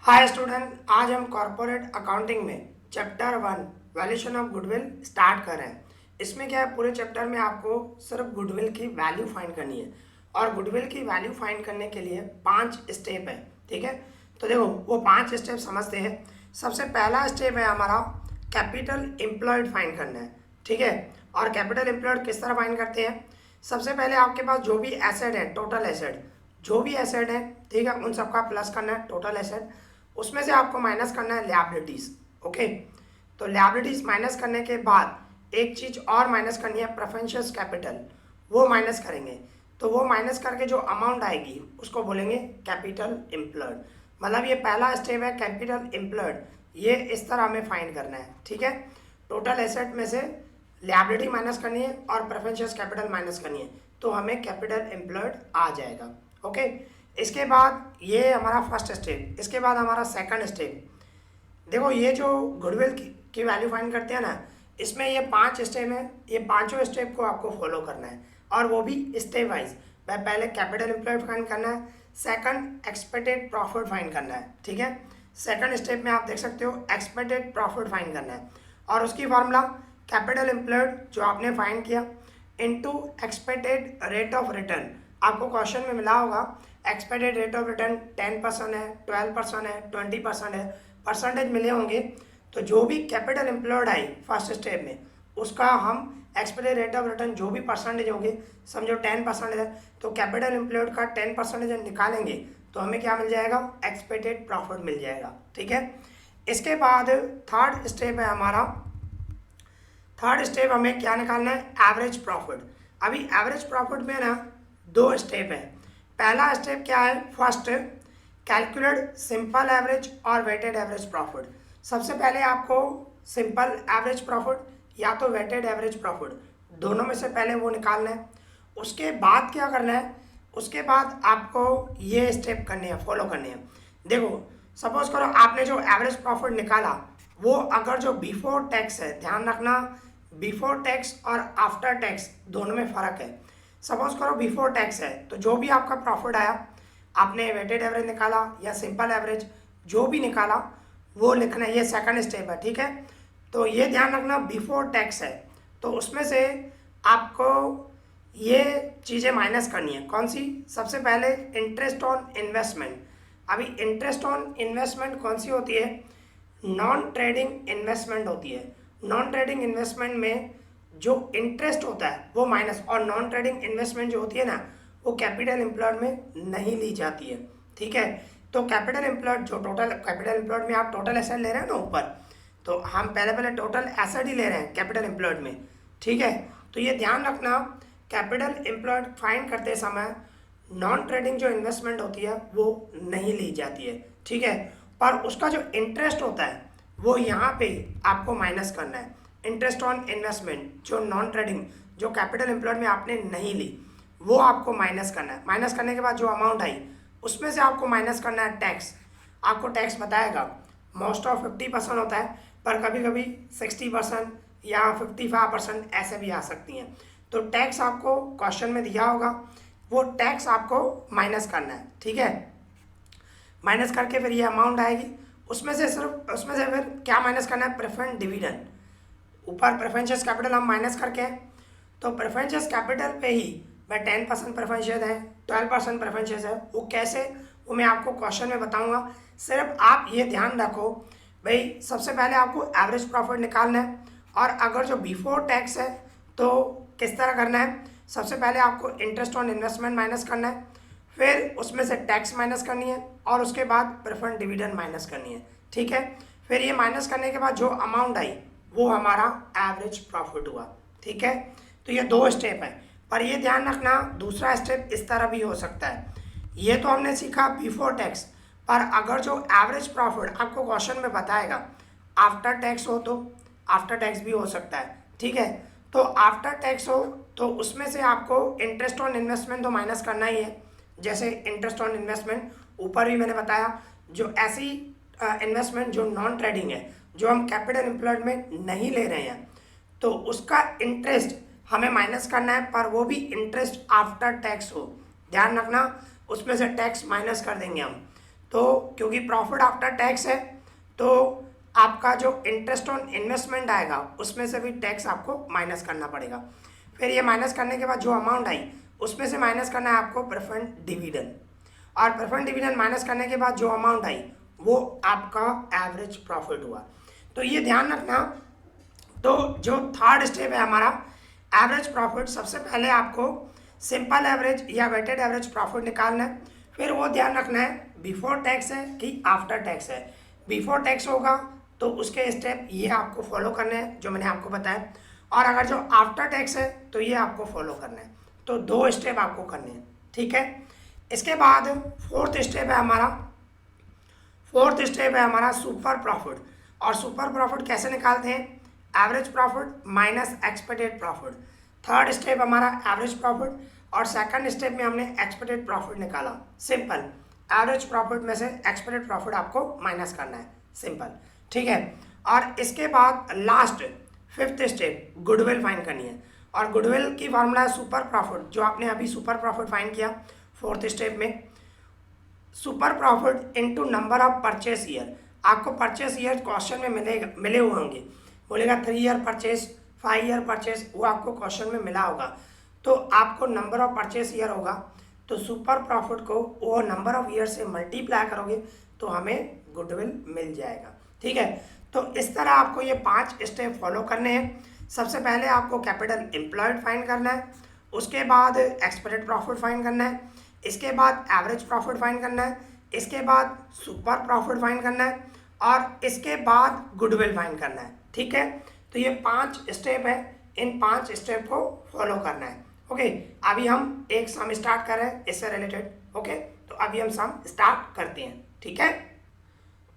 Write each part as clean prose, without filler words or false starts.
Hi student, आज हम corporate accounting में chapter 1 valuation of goodwill start कर रहे हैं। इसमें क्या है, पूरे चैप्टर में आपको सिर्फ गुडविल की वैल्यू फाइंड करनी है और गुडविल की वैल्यू फाइंड करने के लिए 5 स्टेप है। ठीक है, तो देखो वो 5 स्टेप समझते हैं। सबसे पहला स्टेप है हमारा कैपिटल एम्प्लॉयड फाइंड करना है। ठीक है, और कैपिटल एम्प्लॉयड किस तरह फाइंड करते हैं? सबसे पहले आपके पास जो भी एसेट है, टोटल एसेट, जो भी एसेट है, ठीक है, उन सबका प्लस करना है टोटल एसेट। उसमें से आपको माइनस करना है लिएबिलिटीज। ओके, तो लिएबिलिटीज माइनस करने के बाद एक चीज और माइनस करनी है, प्रेफरेंशियल कैपिटल, वो माइनस करेंगे। तो वो माइनस करके जो अमाउंट आएगी उसको बोलेंगे कैपिटल एम्प्लॉयड। मतलब ये पहला स्टेप है कैपिटल एम्प्लॉयड, ये इस तरह हमें फाइंड करना है। ठीक है, टोटल एसेट में से लिएबिलिटी माइनस करनी है और प्रेफरेंशियल कैपिटल माइनस करनी है, तो हमें कैपिटल एम्प्लॉयड आ जाएगा। ओके, इसके बाद ये हमारा फर्स्ट स्टेप। इसके बाद हमारा सेकंड स्टेप, देखो ये जो गुडविल की वैल्यू फाइंड करते हैं ना, इसमें ये 5 स्टेप है। ये पांचों स्टेप को आपको फॉलो करना है और वो भी स्टेप वाइज। पहले कैपिटल एम्प्लॉयड फाइंड करना है, सेकंड एक्सपेक्टेड प्रॉफिट फाइंड करना है। ठीक है, सेकंड स्टेप में आप देख सकते हो एक्सपेक्टेड प्रॉफिट फाइंड करना है और उसकी फार्मूला कैपिटल एम्प्लॉयड जो आपने फाइंड किया into expected rate of return. आपको क्वेश्चन में मिला होगा एक्सपेक्टेड रेट ऑफ रिटर्न 10% है, 12% है, 20% है, परसेंटेज मिले होंगे। तो जो भी कैपिटल एम्प्लॉयड आई फर्स्ट स्टेप में, उसका हम एक्सपेक्टेड रेट ऑफ रिटर्न जो भी परसेंटेज होंगे, समझो 10% है, तो कैपिटल एम्प्लॉयड का 10% निकालेंगे तो हमें क्या मिल जाएगा? एक्सपेक्टेड प्रॉफिट मिल जाएगा। ठीक है, इसके बाद थर्ड स्टेप है हमारा। थर्ड स्टेप हमें क्या निकालना है? Average profit. अभी एवरेज प्रॉफिट में ना 2 स्टेप है। पहला स्टेप क्या है? फर्स्ट, कैलकुलेट सिंपल एवरेज और वेटेड एवरेज प्रॉफिट। सबसे पहले आपको सिंपल एवरेज प्रॉफिट या तो वेटेड एवरेज प्रॉफिट, दोनों में से पहले वो निकालना है। उसके बाद क्या करना है? उसके बाद आपको ये स्टेप करने हैं, फॉलो करने हैं। देखो, सपोज करो आपने जो एवरेज प्रॉफिट निकाला वो अगर जो बिफोर टैक्स है, ध्यान रखना बिफोर टैक्स और आफ्टर टैक्स दोनों में फ़र्क है। सपोज करो बिफोर टैक्स है तो जो भी आपका प्रॉफिट आया, आपने वेटेड एवरेज निकाला या सिंपल एवरेज जो भी निकाला वो लिखना है। ये सेकंड स्टेप है। ठीक है, तो ये ध्यान रखना बिफोर टैक्स है तो उसमें से आपको ये चीज़ें माइनस करनी है। कौन सी? सबसे पहले इंटरेस्ट ऑन इन्वेस्टमेंट। अभी इंटरेस्ट ऑन इन्वेस्टमेंट कौन सी होती है? नॉन ट्रेडिंग इन्वेस्टमेंट होती है। नॉन ट्रेडिंग इन्वेस्टमेंट में जो इंटरेस्ट होता है वो माइनस, और नॉन ट्रेडिंग इन्वेस्टमेंट जो होती है ना वो कैपिटल एम्प्लॉयड में नहीं ली जाती है। ठीक है, तो कैपिटल एम्प्लॉयड जो टोटल कैपिटल एम्प्लॉयड में आप टोटल एसेट ले रहे हैं ना ऊपर, तो हम पहले टोटल एसेट ही ले रहे हैं कैपिटल एम्प्लॉयड में। ठीक है, तो ये ध्यान रखना कैपिटल एम्प्लॉयड फाइंड करते समय नॉन ट्रेडिंग जो इन्वेस्टमेंट होती है वो नहीं ली जाती है। ठीक है, पर उसका जो इंटरेस्ट होता है वो यहाँ पे आपको माइनस करना है। इंटरेस्ट ऑन इन्वेस्टमेंट जो नॉन ट्रेडिंग जो कैपिटल एम्प्लॉयड में आपने नहीं ली वो आपको माइनस करना है। माइनस करने के बाद जो अमाउंट आई उसमें से आपको माइनस करना है टैक्स। आपको टैक्स बताएगा मोस्ट ऑफ 50% होता है, पर कभी कभी 60% या 55% ऐसे भी आ सकती हैं। तो टैक्स आपको क्वेश्चन में दिया होगा, वो टैक्स आपको माइनस करना है। ठीक है, माइनस करके फिर ये अमाउंट आएगी। उसमें से फिर क्या माइनस करना है? Preference dividend. ऊपर प्रेफरेंशियल कैपिटल हम माइनस करके हैं, तो प्रेफरेंशियल कैपिटल पे ही मैं 10% प्रेफरेंशियल है, 12% प्रेफरेंशियल है, वो कैसे, वो मैं आपको क्वेश्चन में बताऊंगा। सिर्फ आप ये ध्यान रखो भाई, सबसे पहले आपको एवरेज प्रॉफिट निकालना है और अगर जो बिफोर टैक्स है तो किस तरह करना है? सबसे पहले आपको इंटरेस्ट ऑन इन्वेस्टमेंट माइनस करना है, फिर उसमें से टैक्स माइनस करनी है और उसके बाद प्रेफरेंस डिविडेंड माइनस करनी है। ठीक है, फिर ये माइनस करने के बाद जो अमाउंट आई वो हमारा एवरेज प्रॉफिट हुआ। ठीक है, तो ये 2 स्टेप है, पर ये ध्यान रखना दूसरा स्टेप इस तरह भी हो सकता है। ये तो हमने सीखा बिफोर टैक्स, पर अगर जो एवरेज प्रॉफिट आपको क्वेश्चन में बताएगा आफ्टर टैक्स हो तो आफ्टर टैक्स भी हो सकता है। ठीक है, तो आफ्टर टैक्स हो तो उसमें से आपको इंटरेस्ट ऑन इन्वेस्टमेंट तो माइनस करना ही है। जैसे इंटरेस्ट ऑन इन्वेस्टमेंट ऊपर भी मैंने बताया, जो ऐसी इन्वेस्टमेंट जो नॉन ट्रेडिंग है, जो हम कैपिटल एम्प्लॉयड में नहीं ले रहे हैं, तो उसका इंटरेस्ट हमें माइनस करना है, पर वो भी इंटरेस्ट आफ्टर टैक्स हो, ध्यान रखना, उसमें से टैक्स माइनस कर देंगे हम। तो क्योंकि प्रॉफिट आफ्टर टैक्स है, तो आपका जो इंटरेस्ट ऑन इन्वेस्टमेंट आएगा उसमें से भी टैक्स आपको माइनस करना पड़ेगा। फिर ये माइनस करने के बाद जो अमाउंट आई उसमें से माइनस करना है आपको प्रेफरेंस डिविडेंड, और प्रेफरेंस डिविडेंड माइनस करने के बाद जो अमाउंट आई वो आपका एवरेज प्रॉफिट हुआ। तो ये ध्यान रखना। तो जो थर्ड स्टेप है हमारा एवरेज प्रॉफिट, सबसे पहले आपको सिंपल एवरेज या वेटेड एवरेज प्रॉफिट निकालना है। फिर वो ध्यान रखना है बिफोर टैक्स है कि आफ्टर टैक्स है। बिफोर टैक्स होगा तो उसके स्टेप ये आपको फॉलो करने हैं जो मैंने आपको बताया, और अगर जो आफ्टर टैक्स है तो ये आपको फॉलो करना है। तो 2 स्टेप आपको करने हैं, ठीक है। इसके बाद फोर्थ स्टेप है हमारा सुपर प्रॉफिट। और सुपर प्रॉफिट कैसे निकालते हैं? Average profit minus expected profit. Third step हमारा एवरेज प्रॉफिट, और सेकंड स्टेप में हमने एक्सपेक्टेड प्रॉफिट निकाला। सिंपल, एवरेज प्रॉफिट में से एक्सपेक्टेड प्रॉफिट आपको माइनस करना है, सिंपल, ठीक है। और इसके बाद last fifth step goodwill find करनी है, और गुडविल की फॉर्मूला है सुपर प्रॉफिट, जो आपने अभी सुपर प्रॉफिट फाइंड किया फोर्थ स्टेप में। Super profit into number of purchase year. आपको परचेस ईयर क्वेश्चन में मिले हुए होंगे, बोलेगा 3 ईयर परचेस, 5 ईयर परचेस, वो आपको क्वेश्चन में मिला होगा। तो आपको नंबर ऑफ परचेस ईयर होगा, तो सुपर प्रॉफिट को वो नंबर ऑफ ईयर से मल्टीप्लाई करोगे तो हमें गुडविल मिल जाएगा, ठीक है। तो इस तरह आपको ये 5 स्टेप फॉलो करने हैं। सबसे पहले आपको कैपिटल एम्प्लॉयड फाइंड करना है, उसके बाद एक्सपेक्टेड प्रॉफिट फाइंड करना है, इसके बाद एवरेज प्रॉफिट फाइंड करना है, इसके बाद सुपर प्रॉफिट फाइंड करना है, और इसके बाद गुडविल फाइंड करना है, ठीक है। तो ये 5 स्टेप है, इन 5 स्टेप को फॉलो करना है, ओके। अभी हम एक सम स्टार्ट कर रहे हैं इससे रिलेटेड, ओके। तो अभी हम सम स्टार्ट करते हैं, ठीक है।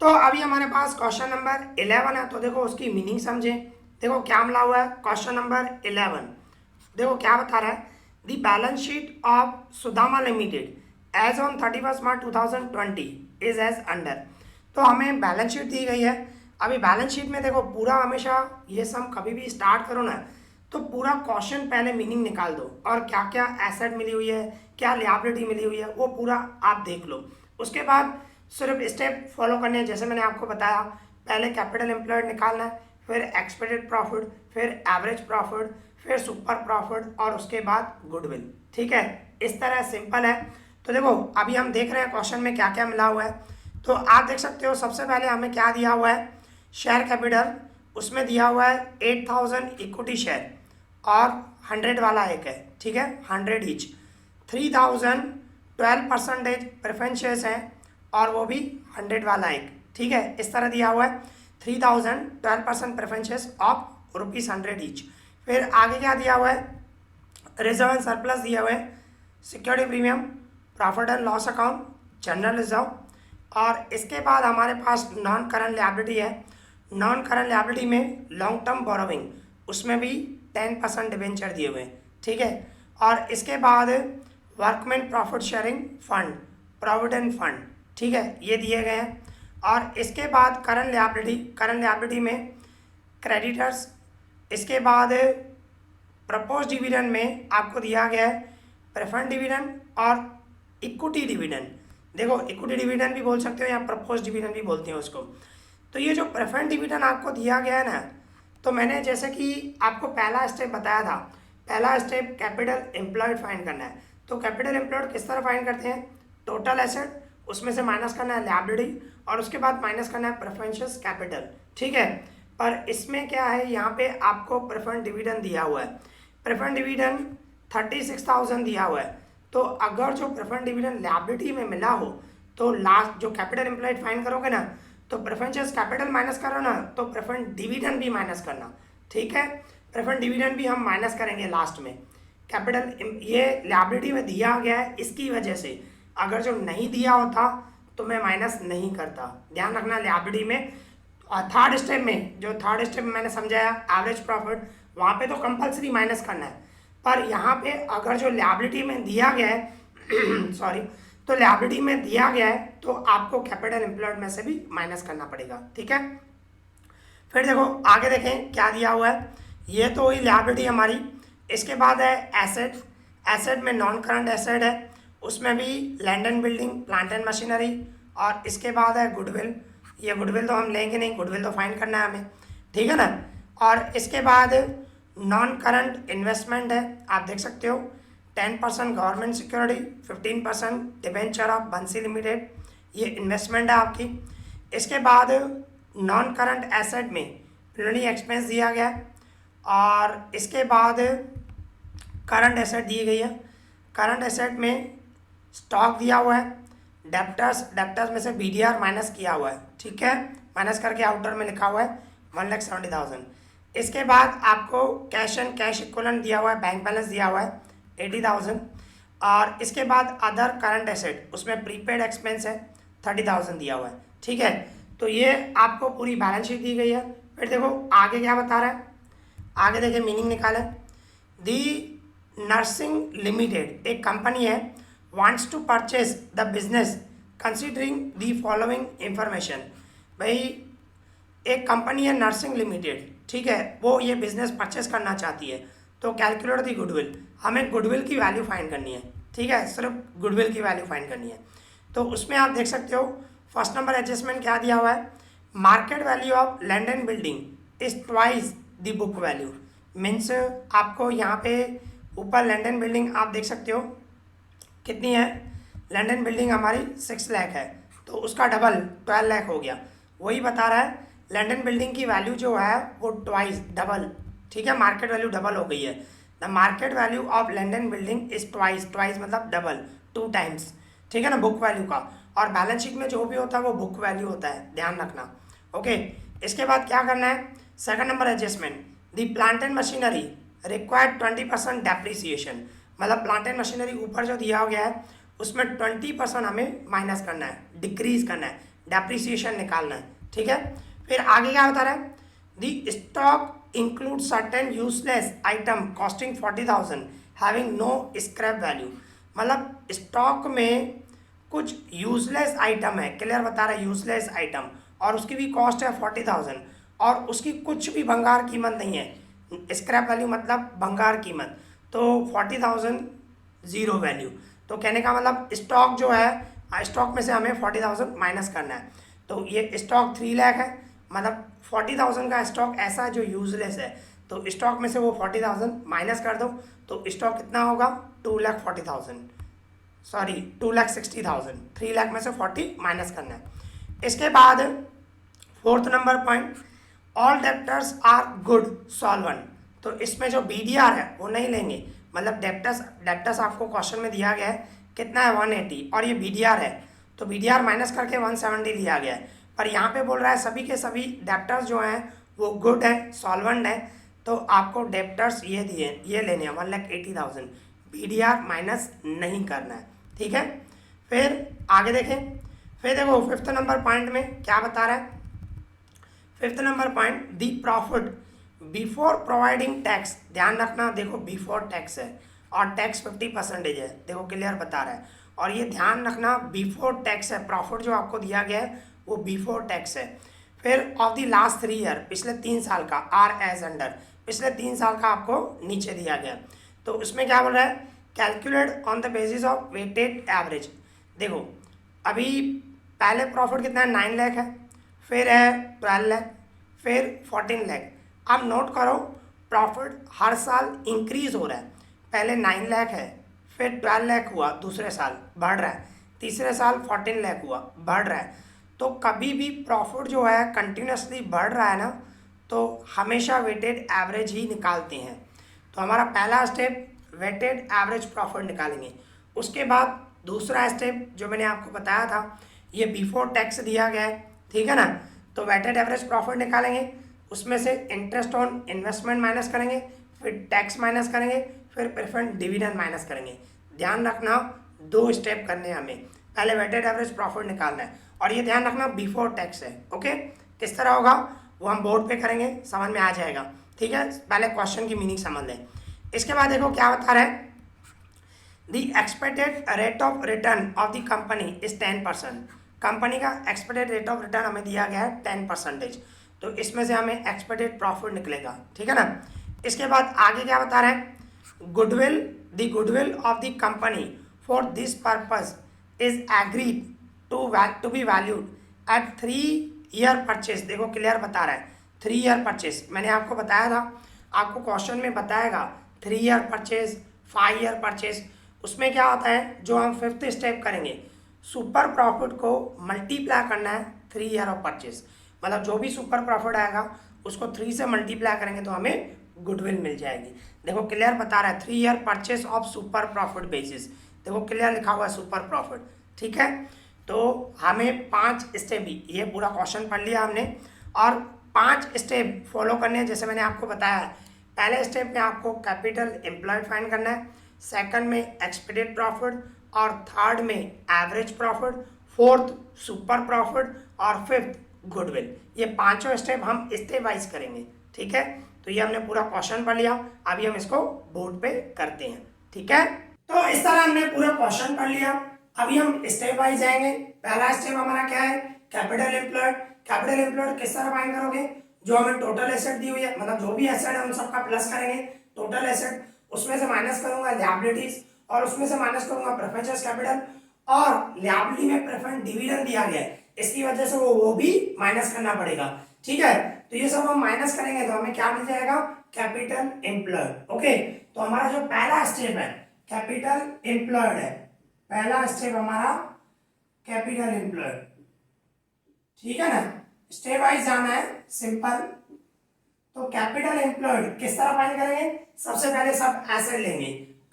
तो अभी हमारे पास क्वेश्चन नंबर 11 है, तो देखो उसकी मीनिंग समझें। देखो क्या मिला हुआ है, क्वेश्चन नंबर 11 देखो क्या बता रहा है, the balance sheet of Sudama limited as on 31 March 2020 is as under. तो हमें बैलेंस शीट दी गई है। अभी बैलेंस शीट में देखो पूरा, हमेशा ये सम कभी भी स्टार्ट करो ना तो पूरा क्वेश्चन पहले मीनिंग निकाल दो, और क्या क्या एसेट मिली हुई है, क्या लिएबिलिटी मिली हुई है, वो पूरा आप देख लो। उसके बाद सिर्फ स्टेप फॉलो करने हैं, जैसे मैंने आपको बताया, पहले कैपिटल एम्प्लॉयड निकालना है, फिर एक्सपेक्टेड प्रॉफिट, फिर एवरेज प्रॉफिट, फिर सुपर प्रॉफिट, और उसके बाद गुडविल, ठीक है। इस तरह सिंपल है। तो देखो अभी हम देख रहे हैं क्वेश्चन में क्या क्या मिला हुआ है। तो आप देख सकते हो सबसे पहले हमें क्या दिया हुआ है, शेयर कैपिटल, उसमें दिया हुआ है 8000 इक्विटी शेयर, और 100 वाला एक है, ठीक है, 100 ईच। 3000 12% प्रेफरेंस शेयर्स है, और वो भी 100 वाला एक, ठीक है। इस तरह दिया हुआ है 3000 12% प्रेफरेंस शेयर्स ऑफ ₹100 ईच। फिर आगे क्या दिया हुआ है, रिजर्व एंड सरप्लस दिया हुआ है, security premium, profit and loss account, general reserve, और इसके बाद हमारे पास नॉन करंट लिएबिलिटी है। नॉन करंट लिएबिलिटी में लॉन्ग टर्म बोरोविंग, उसमें भी 10% डिबेंचर दिए हुए हैं, ठीक है। और इसके बाद workman profit sharing fund, provident fund, ठीक है, ये दिए गए हैं। और इसके बाद करंट लिएबिलिटी में क्रेडिटर्स, इसके बाद प्रपोज डिविडेंड में आपको दिया गया है प्रेफरेंस डिविडेंड और इक्विटी डिविडेंड। देखो इक्विटी डिविडेंड भी बोल सकते हो या प्रपोज डिविडेंड भी बोलते हैं उसको। तो ये जो प्रेफरेंस डिविडेंड आपको दिया गया है ना, तो मैंने जैसे कि आपको पहला स्टेप बताया था, पहला स्टेप कैपिटल एम्प्लॉयड फाइंड करना है। तो कैपिटल एम्प्लॉयड किस तरह फाइंड करते हैं, टोटल एसेट, उसमें से माइनस करना है लिएबिलिटी, और उसके बाद माइनस करना है प्रेफरेंशियल कैपिटल, ठीक है। पर इसमें क्या है, यहाँ पे आपको प्रेफरेंस डिविडेंड दिया हुआ है, प्रेफरेंस डिविडेंड 36,000 दिया हुआ है। तो अगर जो प्रेफरेंस डिविडेंड लिएबिलिटी में मिला हो तो लास्ट जो कैपिटल एम्प्लॉयड फाइंड करोगे ना, तो प्रेफरेंशियल कैपिटल माइनस करो ना, तो प्रेफरेंस डिविडेंड भी माइनस करना, ठीक है। प्रेफरेंस डिविडेंड भी हम माइनस करेंगे लास्ट में। कैपिटल ये लिएबिलिटी में दिया गया है, इसकी वजह से, अगर जो नहीं दिया होता तो मैं माइनस नहीं करता, ध्यान रखना लिएबिलिटी में। और थर्ड स्टेप में मैंने समझाया एवरेज प्रॉफिट, वहाँ पे तो कंपलसरी माइनस करना है, पर यहाँ पे अगर जो लिएबिलिटी में दिया गया है सॉरी, तो लिएबिलिटी में दिया गया है तो आपको कैपिटल एम्प्लॉयड में से भी माइनस करना पड़ेगा, ठीक है। फिर देखो आगे देखें क्या दिया हुआ है, ये तो हुई लिएबिलिटी हमारी। इसके बाद है एसेट। एसेट में नॉन करंट एसेट है, उसमें भी land and building, plant and machinery. और इसके बाद है गुडविल। ये गुडविल तो हम लेंगे नहीं, गुडविल तो फाइंड करना है हमें, ठीक है ना। और इसके बाद नॉन करंट इन्वेस्टमेंट है, आप देख सकते हो 10% गवर्नमेंट सिक्योरिटी, 15% डिबेंचर ऑफ बंसी लिमिटेड, ये इन्वेस्टमेंट है आपकी। इसके बाद नॉन करंट एसेट में प्रिलिमिनरी एक्सपेंस दिया गया है। और इसके बाद करंट एसेट दी गई है। करंट एसेट में स्टॉक दिया हुआ है। डेप्टर्स में से BDR माइनस किया हुआ है, ठीक है, माइनस करके आउटर में लिखा हुआ है 1,70,000। इसके बाद आपको कैश एंड कैश इक्विवेलेंट दिया हुआ है, बैंक बैलेंस दिया हुआ है 80,000। और इसके बाद अदर करंट एसेट, उसमें प्रीपेड एक्सपेंस है 30,000 दिया हुआ है, ठीक है। तो ये आपको पूरी बैलेंस शीट दी गई है। फिर देखो आगे क्या बता रहा है, आगे देखिए मीनिंग निकाले। दी नर्सिंग लिमिटेड एक कंपनी है, wants to purchase the business considering the following information. भाई एक कंपनी है नर्सिंग लिमिटेड, ठीक है, वो ये बिजनेस परचेस करना चाहती है, तो कैलकुलेट दी गुडविल, हमें गुडविल की वैल्यू फाइंड करनी है, ठीक है, सिर्फ गुडविल की वैल्यू फाइंड करनी है। तो उसमें आप देख सकते हो फर्स्ट नंबर एडजस्टमेंट क्या दिया हुआ है, market value of land and building is twice the book value. Means आपको यहाँ पे ऊपर लैंड एंड बिल्डिंग आप देख सकते हो कितनी है, लैंड एंड बिल्डिंग हमारी 6 लाख है, तो उसका डबल 12 लाख हो गया। वही बता रहा है लैंड एंड बिल्डिंग की वैल्यू जो है वो ट्वाइस डबल, ठीक है, मार्केट वैल्यू डबल हो गई है। The market value of land and building is twice, twice मतलब डबल, 2 टाइम्स, ठीक है ना, बुक वैल्यू का। और बैलेंस शीट में जो भी होता है वो बुक वैल्यू होता है, ध्यान रखना, ओके। इसके बाद क्या करना है, second number adjustment, the plant and machinery required 20% depreciation. मतलब प्लांट एंड मशीनरी ऊपर जो दिया गया है उसमें 20% हमें माइनस करना है, डिक्रीज करना है, डेप्रिसिएशन निकालना है, ठीक है। फिर आगे क्या बता रहा है, the stock include certain useless item costing 40,000 having no scrap value. मतलब स्टॉक में कुछ यूजलेस आइटम है, क्लियर बता रहा है, यूजलेस आइटम, और उसकी भी कॉस्ट है 40,000 और उसकी कुछ भी भंगार कीमत नहीं है। स्क्रैप वैल्यू मतलब भंगार कीमत, तो 40,000 जीरो वैल्यू। तो कहने का मतलब स्टॉक जो है, स्टॉक में से हमें 40,000 माइनस करना है। तो ये स्टॉक 3 लाख है, मतलब 40,000 का स्टॉक ऐसा है जो यूजलेस है, तो स्टॉक में से वो 40,000 माइनस कर दो, तो स्टॉक कितना होगा 2,40,000, सॉरी 2,60,000, 3 लाख में से 40 माइनस करना है। इसके बाद fourth number point, all debtors are good solvent. तो इसमें जो BDR है वो नहीं लेंगे, मतलब डेप्टर्स आपको क्वेश्चन में दिया गया है कितना है 180 और ये BDR है, तो BDR माइनस करके 170 लिया गया है। पर यहाँ पे बोल रहा है सभी के सभी डेप्टर्स जो हैं वो गुड है, सॉल्वेंट है, तो आपको डेप्टर्स ये दिए, ये लेने हैं 1,80,000, BDR माइनस नहीं करना है, ठीक है। फिर आगे देखें, फिर देखो फिफ्थ नंबर पॉइंट में क्या बता रहा है, फिफ्थ नंबर पॉइंट, दी प्रॉफिट बिफोर प्रोवाइडिंग टैक्स। ध्यान रखना, देखो बिफोर टैक्स है और टैक्स 50% है, देखो क्लियर बता रहा है, और ये ध्यान रखना बिफोर टैक्स है, प्रॉफिट जो आपको दिया गया है वो बिफोर टैक्स है। फिर ऑफ द लास्ट 3 ईयर, पिछले 3 साल का, आर एज अंडर, पिछले 3 साल का आपको नीचे दिया गया। तो उसमें क्या बोल रहा है, calculate on the basis of weighted average. देखो अभी पहले प्रॉफिट कितना है 9 लाख है, फिर है 12 लाख, फिर 14 लाख। अब नोट करो प्रॉफिट हर साल इंक्रीज हो रहा है, पहले 9 लाख है, फिर 12 लाख हुआ, दूसरे साल बढ़ रहा है, तीसरे साल 14 लाख हुआ, बढ़ रहा है। तो कभी भी प्रॉफिट जो है कंटिन्यूसली बढ़ रहा है ना, तो हमेशा वेटेड एवरेज ही निकालते हैं। तो हमारा पहला स्टेप वेटेड एवरेज प्रॉफिट निकालेंगे। उसके बाद दूसरा स्टेप जो मैंने आपको बताया था, ये बिफोर टैक्स दिया गया है, ठीक है ना, तो वेटेड एवरेज प्रॉफिट निकालेंगे, उसमें से इंटरेस्ट ऑन इन्वेस्टमेंट माइनस करेंगे, फिर टैक्स माइनस करेंगे, फिर प्रेफरेंस डिविडेंड माइनस करेंगे। ध्यान रखना 2 स्टेप करने हैं हमें, पहले वेटेड एवरेज प्रॉफिट निकालना है और ये ध्यान रखना बिफोर टैक्स है, ओके। किस तरह होगा वो हम बोर्ड पे करेंगे, समझ में आ जाएगा, ठीक है। पहले क्वेश्चन की मीनिंग समझ लें। इसके बाद देखो क्या बता रहा है, the expected rate of return of the company is 10%। Company का एक्सपेक्टेड रेट ऑफ रिटर्न हमें दिया गया है 10%, तो इसमें से हमें एक्सपेक्टेड प्रॉफिट निकलेगा, ठीक है ना। इसके बाद आगे क्या बता रहे हैं, goodwill, the goodwill of the company for this purpose is agreed to be valued at 3 year purchase। देखो क्लियर बता रहा है 3 year परचेस। मैंने आपको बताया था, आपको क्वेश्चन में बताएगा 3 year परचेस, 5 year परचेस। उसमें क्या होता है, जो हम 5th स्टेप करेंगे, सुपर प्रॉफिट को मल्टीप्लाई करना है 3 year ऑफ परचेस। मतलब जो भी सुपर प्रॉफिट आएगा उसको 3 से मल्टीप्लाई करेंगे तो हमें गुडविल मिल जाएगी। देखो क्लियर बता रहा है 3 year purchase of super profit basis. देखो क्लियर लिखा हुआ है सुपर प्रॉफिट, ठीक है। तो हमें 5 स्टेप, ये पूरा क्वेश्चन पढ़ लिया हमने, और 5 स्टेप फॉलो करने हैं जैसे मैंने आपको बताया है। पहले स्टेप में आपको कैपिटल एम्प्लॉयड फाइंड करना है, सेकंड में एक्सपेक्टेड प्रॉफिट, और थर्ड में average profit, fourth super profit, और फिफ्थ गुडविल। ये पांचों स्टेप हम स्टेप वाइज करेंगे, ठीक है। तो ये हमने पूरा क्वेश्चन पढ़ लिया, अभी हम इसको बोर्ड पे करते हैं, ठीक है। तो इस तरह हमने पूरा क्वेश्चन पढ़ लिया, अभी हम स्टेप वाइज जाएंगे। पहला स्टेप हमारा क्या है, कैपिटल एम्प्लॉयड। कैपिटल एम्प्लॉयड किस तरह फाइंड करोगे, जो हमें टोटल एसेट दी हुई है, मतलब जो भी एसेट है उन सबका प्लस करेंगे टोटल एसेट, उसमें से माइनस करूंगा लायबिलिटीज, और उसमें से माइनस करूंगा प्रेफरेंस कैपिटल, और लायबिलिटी में प्रेफरेंस डिविडेंड दिया गया है, इसकी वजह से वो भी माइनस करना पड़ेगा, ठीक है। तो ये सब हम माइनस करेंगे तो हमें क्या मिल जाएगा, कैपिटल एम्प्लॉयड। ओके, तो हमारा जो पहला स्टेप है कैपिटल एम्प्लॉयड है, पहला स्टेप हमारा कैपिटल एम्प्लॉयड, ठीक है ना। स्टेप वाइज जाना है, सिंपल। तो कैपिटल एम्प्लॉयड किस तरह फाइंड करेंगे, सबसे पहले सब एसेट लेंगे,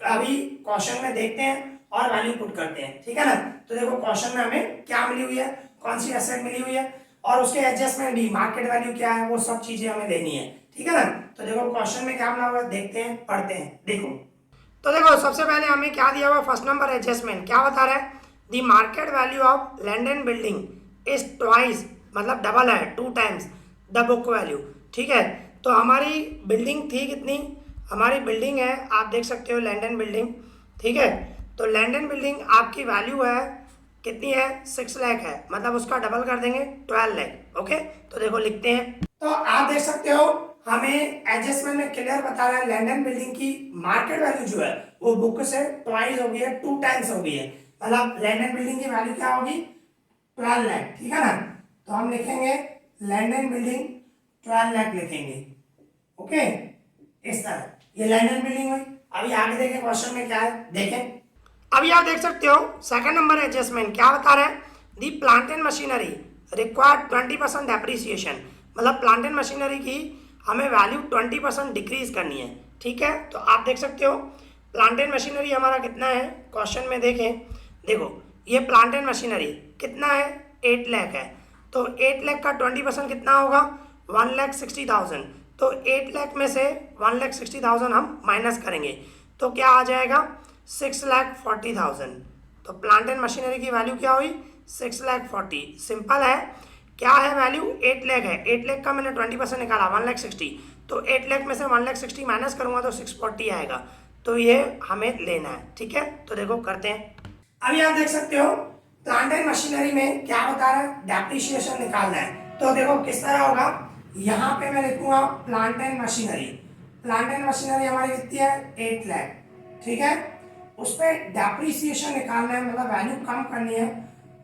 अभी क्वेश्चन में देखते हैं और वैल्यू पुट करते हैं, ठीक है ना। तो देखो क्वेश्चन में हमें क्या मिली हुई है, कौन सी एसेट मिली हुई है, और उसके एडजस्टमेंट भी, मार्केट वैल्यू क्या है, वो सब चीजें हमें लेनी है, ठीक है ना। तो देखो क्वेश्चन में क्या मिला हुआ है, देखते हैं, पढ़ते हैं। देखो तो देखो सबसे पहले हमें क्या दिया हुआ है, फर्स्ट नंबर एडजस्टमेंट क्या बता रहा है, the market value of land and building is twice, मतलब डबल है, 2 times द बुक वैल्यू, ठीक है। तो हमारी बिल्डिंग थी कितनी, हमारी बिल्डिंग है, आप देख सकते हो लैंड एंड बिल्डिंग, ठीक है। तो लैंड एंड बिल्डिंग आपकी वैल्यू है कितनी है, 6 लाख है, मतलब उसका डबल कर देंगे 12 लाख। ओके, तो देखो लिखते हैं। तो आप देख सकते हो हमें एडजस्टमेंट में क्लियर बता रहा है लैंड एंड बिल्डिंग की मार्केट वैल्यू जो है वो बुक से ट्वाइस हो गई है, 2 times हो गई है, मतलब लैंड एंड बिल्डिंग की वैल्यू क्या होगी, 12 लाख, ठीक है ना। तो हम लिखेंगे लैंड एंड बिल्डिंग 12 लाख लिखेंगे, ओके, इस तरह ये लैंड एंड बिल्डिंग हुई। अभी आगे देखें क्वेश्चन में क्या है, देखें। अभी आप देख सकते हो सेकंड नंबर एडजस्टमेंट क्या बता रहा है, the plant and machinery required 20% depreciation, मतलब प्लांट एंड मशीनरी की हमें वैल्यू 20% डिक्रीज करनी है, ठीक है। तो आप देख सकते हो प्लांट एंड मशीनरी हमारा कितना है, क्वेश्चन में देखें, देखो ये प्लांट एंड मशीनरी कितना है, 8 लाख है, तो 8 लाख का 20% कितना होगा, 1,60,000। तो 8 लाख में से 1,60,000 हम माइनस करेंगे तो क्या आ जाएगा, 6,40,000। तो प्लांट एंड मशीनरी की वैल्यू क्या हुई, 6,40,000। सिंपल है, क्या है वैल्यू, 8 लाख है, 8 लाख का मैंने 20% निकाला 1,60,000, तो 8 लाख में से 1,60,000 माइनस करूंगा तो 640 आएगा, तो ये हमें लेना है, ठीक है। तो देखो करते हैं। अभी आप देख सकते हो प्लांट एंड मशीनरी में क्या बता रहा है, डेप्रिसिएशन निकालना है। तो देखो किस तरह होगा, यहाँ पे मैं लिखूंगा plant and machinery, plant and machinery हमारी कितनी है, 8 लाख, ठीक है। उस पर डेप्रिसिएशन निकालना है, मतलब वैल्यू कम करनी है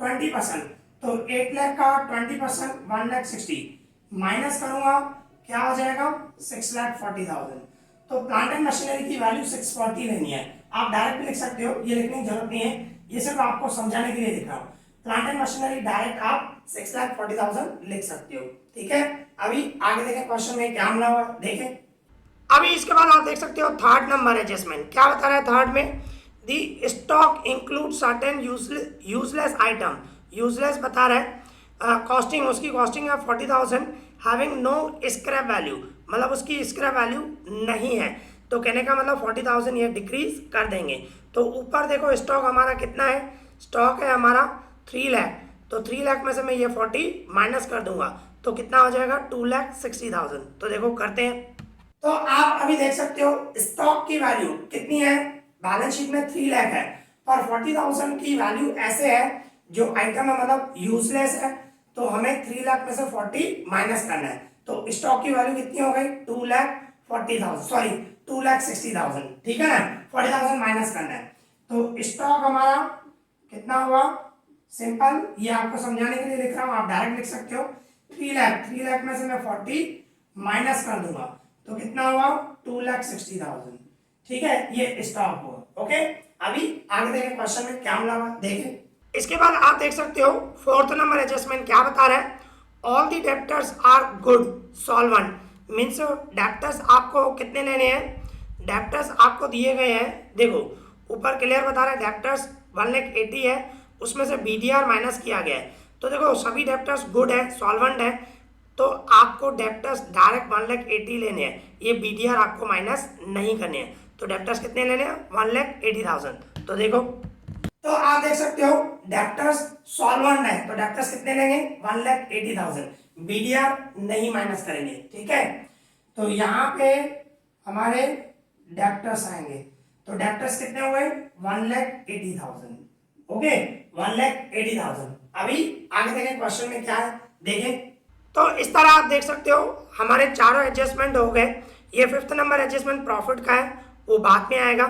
20%। तो 8 लाख का 20% 1,60,000 माइनस करूंगा क्या हो जाएगा, 6,40,000। तो प्लांट एंड मशीनरी की वैल्यू 640 लेनी है, आप डायरेक्ट भी लिख सकते हो, ये लिखने की जरूरत नहीं है, ये सिर्फ आपको समझाने के लिए लिख रहा हूँ। प्लांट एंड मशीनरी डायरेक्ट आप 6,40,000 लिख सकते हो, ठीक है। अभी आगे देखें क्वेश्चन में क्या मिला हुआ, देखें। अभी इसके बाद आप देख सकते हो थर्ड नंबर एडजस्टमेंट क्या बता रहा है, थर्ड में the stock include certain useless item, useless बता रहा है, कॉस्टिंग उसकी कॉस्टिंग है 40,000, हैविंग नो स्क्रैप वैल्यू, मतलब उसकी स्क्रैप वैल्यू नहीं है, तो कहने का मतलब 40,000 ये डिक्रीज कर देंगे। तो ऊपर देखो स्टॉक हमारा कितना है, स्टॉक है हमारा 3 लाख, तो 3 लाख में से मैं ये 40 माइनस कर दूंगा तो कितना हो जाएगा, 2,60,000। तो देखो करते हैं। तो आप अभी देख सकते हो स्टॉक की वैल्यू कितनी है, बैलेंस शीट में 3 लाख है, पर 40,000 की वैल्यू ऐसे है जो आइटम है मतलब यूजलेस है, तो हमें 3 लाख में से 40 माइनस करना है, तो स्टॉक की वैल्यू कितनी हो गई, 40,000, सॉरी 2,60,000, ठीक है ना, 40,000 माइनस करना है। तो स्टॉक हमारा कितना हुआ, सिंपल, ये आपको समझाने के लिए लिख रहा हूं, आप डायरेक्ट लिख सकते हो 3 लाख में से मैं 40 माइनस कर दूंगा तो कितना हुआ 2,60,000, ठीक है, ये स्टॉक हुआ। ओके, अभी आगे देखें क्वेश्चन में क्या मिला हुआ देखें। इसके बाद आप देख सकते हो फोर्थ नंबर एडजस्टमेंट क्या बता रहा है, all the debtors are good solvent, means debtors आपको कितने लेने हैं, डेप्टर्स आपको दिए गए हैं, देखो ऊपर क्लियर बता रहा है डेप्टर्स 1,80,000 है, उसमें से बीडीआर माइनस किया गया है, तो देखो सभी डेप्टर्स गुड है सॉल्वेंट है, तो आपको डेप्टर्स डायरेक्ट 1,80,000 लेने हैं, ये बीडीआर आपको माइनस नहीं करने हैं, तो डेप्टर्स कितने लेने हैं 1,80,000, तो देखो, तो आप देख सकते हो डेप्टर्स सॉल्वेंट है, तो डेप्टर्स कितने लेंगे 1,80,000, बीडीआर नहीं माइनस करेंगे, ठीक है, तो यहाँ पे हमारे डेप्टर्स आएंगे, तो डेप्टर्स कितने हुए 1,80,000, ओके 1,80,000। अभी आगे देखें क्वेश्चन में क्या है देखें, तो इस तरह आप देख सकते हो हमारे चारों एडजस्टमेंट हो गए, ये फिफ्थ नंबर एडजस्टमेंट प्रॉफिट का है वो बाद में आएगा,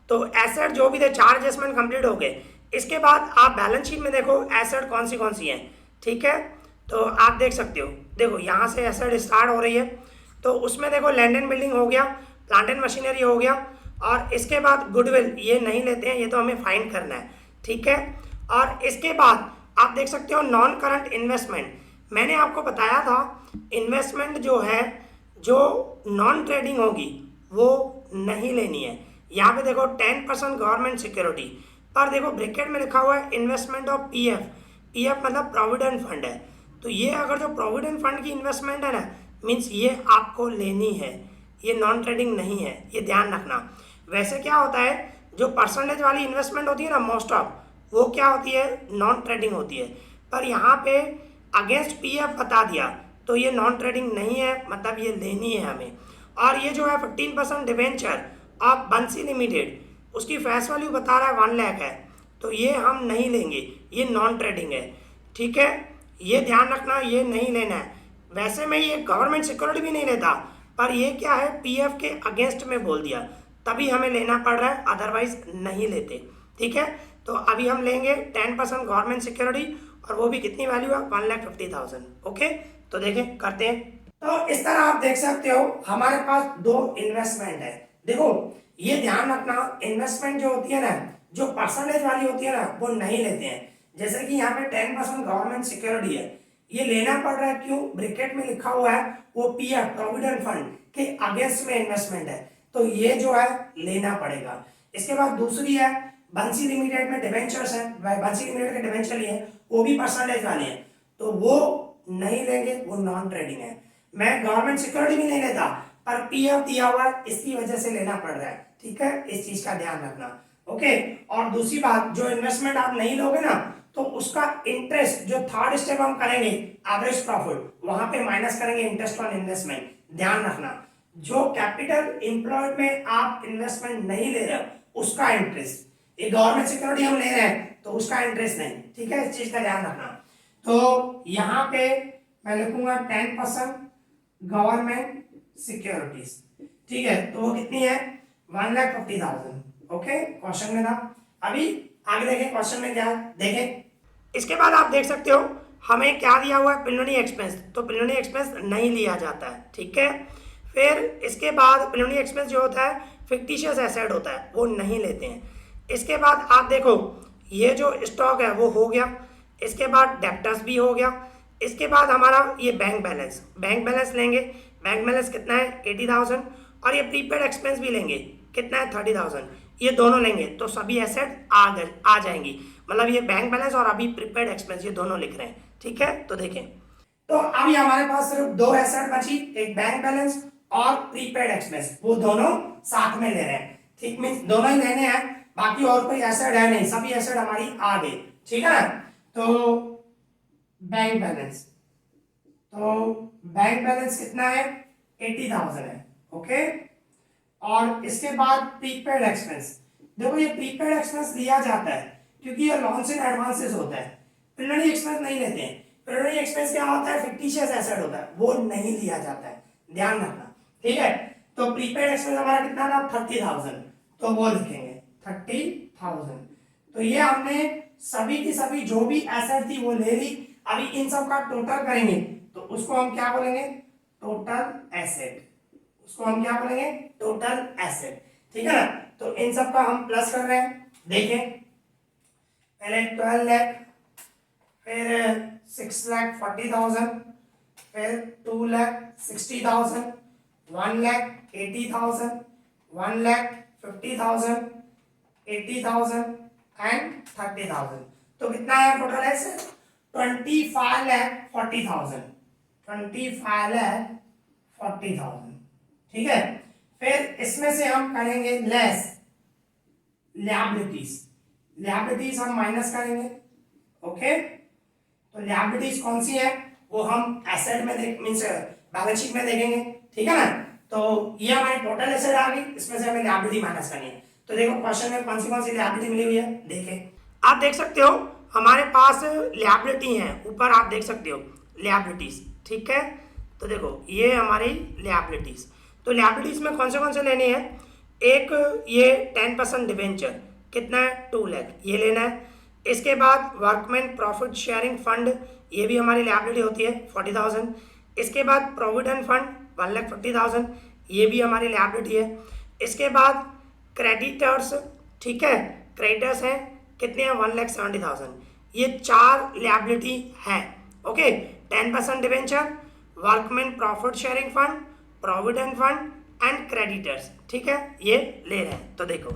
तो एसेट जो भी थे 4 एडजस्टमेंट कंप्लीट हो गए, इसके बाद आप बैलेंस शीट में देखो एसेट कौन सी है, ठीक है, तो आप देख सकते हो, देखो यहाँ से एसेट स्टार्ट हो रही है, तो उसमें देखो लैंड एंड बिल्डिंग हो गया, प्लांट एंड मशीनरी हो गया, और इसके बाद गुडविल ये नहीं लेते हैं, ये तो हमें फाइंड करना है, ठीक है, और इसके बाद आप देख सकते हो नॉन करंट इन्वेस्टमेंट, मैंने आपको बताया था इन्वेस्टमेंट जो है जो नॉन ट्रेडिंग होगी वो नहीं लेनी है, यहाँ पे देखो 10% गवर्नमेंट सिक्योरिटी, पर देखो ब्रैकेट में लिखा हुआ है इन्वेस्टमेंट ऑफ पीएफ, पीएफ मतलब प्रोविडेंट फंड है, तो ये अगर जो प्रोविडेंट फंड की इन्वेस्टमेंट है ना, मीन्स ये आपको लेनी है, ये नॉन ट्रेडिंग नहीं है, ये ध्यान रखना। वैसे क्या होता है जो परसेंटेज वाली इन्वेस्टमेंट होती है ना मोस्ट ऑफ, वो क्या होती है नॉन ट्रेडिंग होती है, पर यहाँ पे अगेंस्ट पीएफ बता दिया तो ये नॉन ट्रेडिंग नहीं है, मतलब ये लेनी है हमें। और ये जो है 15% डिवेंचर ऑफ बंसी लिमिटेड, उसकी फेस वैल्यू बता रहा है 1 लाख है, तो ये हम नहीं लेंगे, ये नॉन ट्रेडिंग है, ठीक है, ये ध्यान रखना, ये नहीं लेना है। वैसे मैं ये गवर्नमेंट सिक्योरिटी भी नहीं लेता, पर ये क्या है पीएफ के अगेंस्ट में बोल दिया, तभी हमें लेना पड़ रहा है, अदरवाइज नहीं लेते, ठीक है, तो अभी हम लेंगे 10% गवर्नमेंट सिक्योरिटी, और वो भी कितनी वैल्यू है 1,50,000, ओके, तो देखें करते हैं। तो इस तरह आप देख सकते हो हमारे पास 2 इन्वेस्टमेंट है, देखो ये ध्यान रखना इन्वेस्टमेंट जो होती है ना, जो परसेंटेज वाली होती है ना वो नहीं लेते हैं, जैसे कि यहाँ पे 10% गवर्नमेंट सिक्योरिटी है, ये लेना पड़ रहा है, क्यों, ब्रैकेट में लिखा हुआ है वो पीएफ प्रोविडेंट फंड के अगेंस्ट में इन्वेस्टमेंट है, तो ये जो है लेना पड़ेगा। इसके बाद दूसरी है बंसी लिमिटेड में डिवेंचर्स है, बंसी लिमिटेड के डिवेंचर लिए वो भी परसेंटेज वाले हैं, तो वो नहीं लेंगे, वो नॉन ट्रेडिंग है। मैं गवर्नमेंट सिक्योरिटी भी नहीं लेता, पर पीएफ दिया हुआ है इसकी वजह से लेना पड़ रहा है, ठीक है, इस चीज का ध्यान रखना, ओके। और दूसरी बात, जो इन्वेस्टमेंट आप नहीं लोगे ना तो उसका इंटरेस्ट जो थर्ड स्टेप हम करेंगे एवरेज प्रॉफिट, वहां पे माइनस करेंगे इंटरेस्ट ऑन इन्वेस्टमेंट, ध्यान रखना, जो कैपिटल एम्प्लॉयड में आप इन्वेस्टमेंट नहीं ले रहे हो उसका इंटरेस्ट, ये गवर्नमेंट सिक्योरिटी हम ले रहे हैं तो उसका इंटरेस्ट नहीं, ठीक है, इस चीज का ध्यान रखना। तो यहाँ पे मैं लिखूंगा 10% गवर्नमेंट सिक्योरिटीज, ठीक है, तो वो कितनी है 1,50,000, ओके, क्वेश्चन में था। अभी आगे देखें क्वेश्चन में क्या देखें, इसके बाद आप देख सकते हो हमें क्या दिया हुआ है प्रिलिमिनरी एक्सपेंस, तो प्रिलिमिनरी एक्सपेंस नहीं लिया जाता है, ठीक है, फिर इसके बाद प्रिलिमिनरी एक्सपेंस जो होता है फिक्टिशियस एसेट होता है वो नहीं लेते हैं। इसके बाद आप देखो ये जो स्टॉक है वो हो गया, इसके बाद डेप्टर्स भी हो गया, इसके बाद हमारा ये बैंक बैलेंस लेंगे, बैंक बैलेंस कितना है 80,000, और ये प्रीपेड एक्सपेंस भी लेंगे कितना है 30,000, ये दोनों लेंगे तो सभी एसेट आ जाएंगी, मतलब ये बैंक बैलेंस और अभी प्रीपेड एक्सपेंस ये दोनों लिख रहे हैं, ठीक है, तो देखें, तो अभी हमारे पास सिर्फ 2 एसेट बची, एक बैंक बैलेंस और प्रीपेड एक्सपेंस, वो दोनों साथ में ले रहे हैं, ठीक, मींस दोनों ही लेने हैं, बाकी और कोई एसेट है नहीं, सभी एसेट हमारी आ गई, ठीक है ना। तो बैंक बैलेंस कितना है 80,000 है, ओके, और इसके बाद प्रीपेड एक्सपेंस, देखो ये प्रीपेड एक्सपेंस लिया जाता है क्योंकि ये लॉन्स इन एडवांसेस होता है, प्रिलिमिनरी एक्सपेंस नहीं लेते हैं, प्रिलिमिनरी एक्सपेंस क्या होता है फिक्टिशियस एसेट होता है, वो नहीं लिया जाता है, ध्यान रखना, ठीक है। तो प्रीपेड एक्सपेंस हमारा कितना था 30,000, तो वो लिखेंगे 30,000। तो ये हमने सभी की सभी जो भी एसेट थी वो ले ली। अभी इन सब का टोटल करेंगे तो उसको हम क्या बोलेंगे, टोटल एसेट। उसको हम क्या बोलेंगे, टोटल एसेट। ठीक है ना। तो इन सब का हम प्लस कर रहे हैं। देखें, पहले 12 लाख, फिर 6,40,000, फिर 2,60,000, 1,80,000, 1,50,000, 80,000 एंड 30,000। तो कितना है टोटल एसेट, 25,40,000, 25,40,000। ठीक है। फिर इसमें से हम करेंगे लेस लिएबिलिटीज। लिएबिलिटीज हम माइनस करेंगे। ओके, तो लिएबिलिटीज कौन सी है वो हम एसेट में देख मींस बैलेंस शीट में देखेंगे। ठीक है ना। तो ये हमारी टोटल एसेट आ गई, इसमें से हमें लिएबिलिटी माइनस करनी है। तो देखो क्वेश्चन में कौन सी लिएबिलिटी मिली हुई है, देखें। आप देख सकते हो हमारे पास लिएबिलिटी है, ऊपर आप देख सकते हो लिएबिलिटीज। ठीक है, तो देखो ये हमारी लिएबिलिटीज। तो लिएबिलिटीज में कौन से लेनी है, एक ये 10% डिवेंचर कितना है 2 लाख, ये लेना है। इसके बाद वर्कमैन प्रॉफिट शेयरिंग फंड, ये भी हमारी लिएबिलिटी होती है 40,000। इसके बाद प्रोविडेंट फंड 1,50,000, ये भी हमारी लिएबिलिटी है। इसके बाद क्रेडिटर्स, ठीक है, क्रेडिटर्स हैं कितने हैं 1,70,000। ये 4 लिएबिलिटी है। Okay, 10% debenture, workman profit sharing fund, provident fund and creditors. ठीक है, ये ले रहे हैं। तो देखो,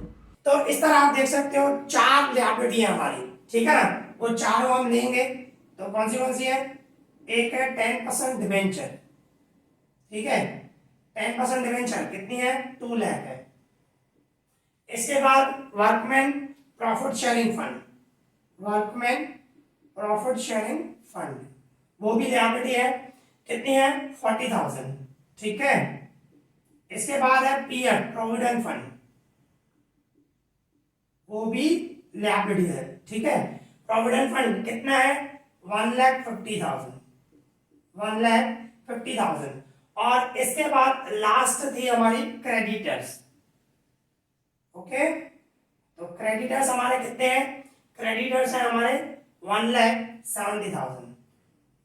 तो इस तरह आप देख सकते हो 4 लिएबिलिटी है हमारी। ठीक है ना, वो चारों हम लेंगे। तो कौन सी है, एक है 10% डिवेंचर। ठीक है, 10% डिवेंचर कितनी है 2 लाख है। इसके बाद workman profit sharing fund, workman profit sharing fund वो भी लिएबिलिटी है, कितनी है 40,000। ठीक है। इसके बाद है पीएफ प्रोविडेंट फंड, वो भी लिएबिलिटी है। ठीक है, प्रोविडेंट फंड कितना है 1,50,000, 1,50,000। और इसके बाद लास्ट थी हमारी क्रेडिटर्स। ओके, तो क्रेडिटर्स हमारे कितने हैं, क्रेडिटर्स हैं हमारे 1,70,000,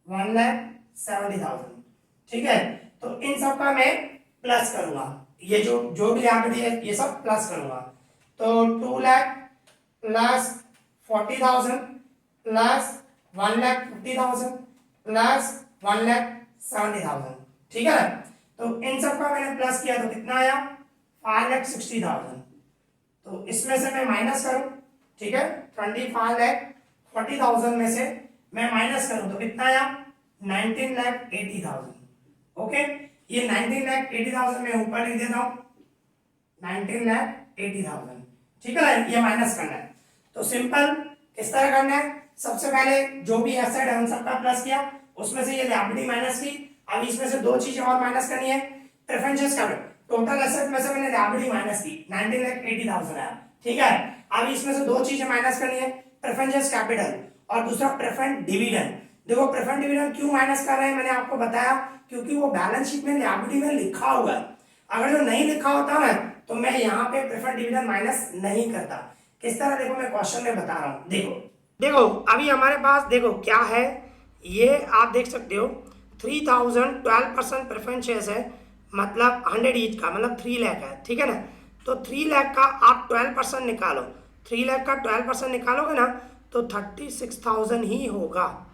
1,70,000। ठीक है, तो इन सब का मैं प्लस करूंगा, ये जो जो भी लिएबिलिटी है ये सब प्लस करूंगा। तो 2 लाख प्लस 40,000 प्लस 1,50,000 प्लस 1,70,000। ठीक है, तो इन सब का मैंने प्लस किया तो कितना आया 5,60,000। तो इसमें से मैं माइनस करूं, ठीक है, 25,40,000 में से मैं माइनस करूं तो कितना आया 19,80,000। ओके, ये 19,80,000 मैं ऊपर लिख देता हूं 19,80,000। ठीक है ना, ये माइनस करना है। तो सिंपल किस तरह करना है, सबसे पहले जो भी एसेट है उन सबका प्लस किया, उसमें से ये लिएबिलिटी माइनस की। अब इसमें से दो चीजें और माइनस करनी है, प्रेफरेंसेस कैपिटल। टोटल एसेट में से मैंने लिएबिलिटी माइनस की 19,80,000 है। ठीक है, अब इसमें से दो चीजें माइनस करनी है, प्रेफरेंसेस कैपिटल और दूसरा प्रेफरेंस डिविडेंड। देखो प्रेफरेंस डिविडेंड क्यों माइनस कर रहे हैं मैंने आपको बताया, क्योंकि वो बैलेंस शीट में लिएबिलिटी में लिखा हुआ है। अगर जो नहीं लिखा होता ना तो मैं यहाँ पे प्रेफरेंस डिविडेंड माइनस नहीं करता। किस तरह, देखो मैं क्वेश्चन में बता रहा हूँ। देखो अभी हमारे पास देखो क्या है, ये आप देख सकते हो 3,000 12% प्रेफरेंस शेयर्स है, मतलब 100 ईच का, मतलब 3 लाख है। ठीक है ना, तो 3 लाख का आप 12% निकालो, 3 लाख का 12% निकालोगे ना तो 36,000 ही होगा।